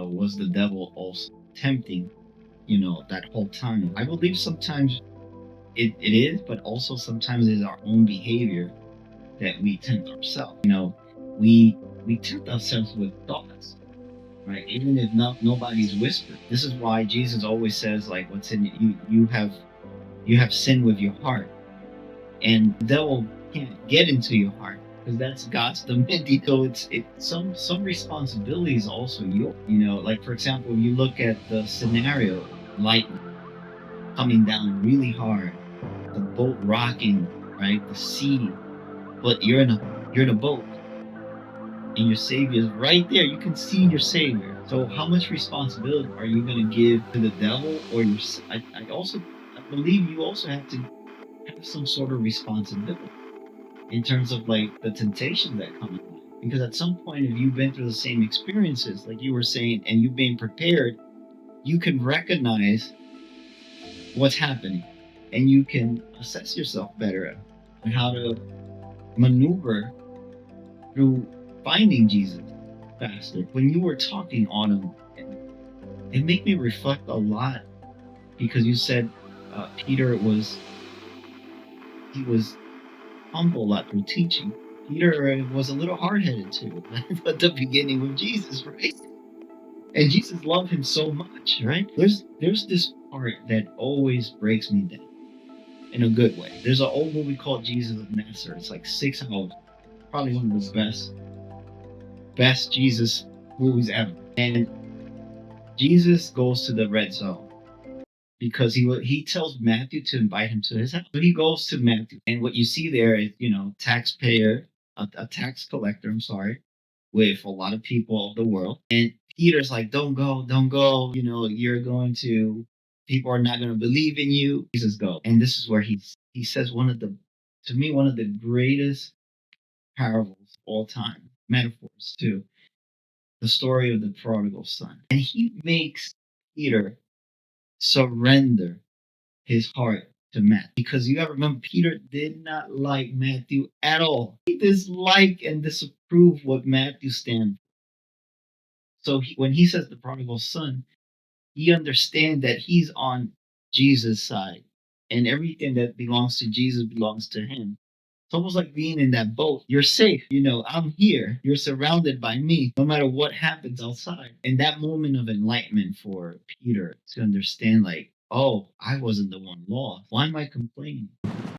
was the devil also tempting, that whole time? I believe sometimes it is, but also sometimes it's our own behavior that we tempt ourselves. We tempt ourselves with thoughts, right? Even if nobody's whispered. This is why Jesus always says, like, what's in you, you have sin with your heart, and the devil can't get into your heart because that's God's dominion. So some responsibilities also yours. Like for example, you look at the scenario, lightning coming down really hard, the boat rocking, right? The sea, but you're in a boat, and your savior is right there. You can see your savior. So how much responsibility are you going to give to the devil or your? I believe you also have to have some sort of responsibility in terms of like the temptation that comes in life. Because at some point, if you've been through the same experiences, like you were saying, and you've been prepared, you can recognize what's happening, and you can assess yourself better on how to maneuver through finding Jesus faster. When you were talking on him, it made me reflect a lot because you said Peter was humble a lot through teaching. Peter was a little hard-headed too at the beginning with Jesus, right? And Jesus loved him so much, right? There's this part that always breaks me down in a good way. There's an old movie called Jesus of Nazareth. It's like 6 hours, probably one of the best Jesus movies ever. And Jesus goes to the red zone because he tells Matthew to invite him to his house. So he goes to Matthew, and what you see there is taxpayer, a tax collector. I'm sorry, with a lot of people of the world, and Peter's like, "Don't go, don't go. You're going to. People are not going to believe in you." Jesus go, and this is where he says to me, one of the greatest parables of all time, metaphors too, the story of the prodigal son, and he makes Peter surrender his heart to Matthew. Because you got to remember, Peter did not like Matthew at all. He disliked and disapproved what Matthew stands for. So when he says the prodigal son, he understands that he's on Jesus' side, and everything that belongs to Jesus belongs to him. It's almost like being in that boat. You're safe. I'm here. You're surrounded by me, no matter what happens outside. And that moment of enlightenment for Peter to understand, like, oh, I wasn't the one lost. Why am I complaining?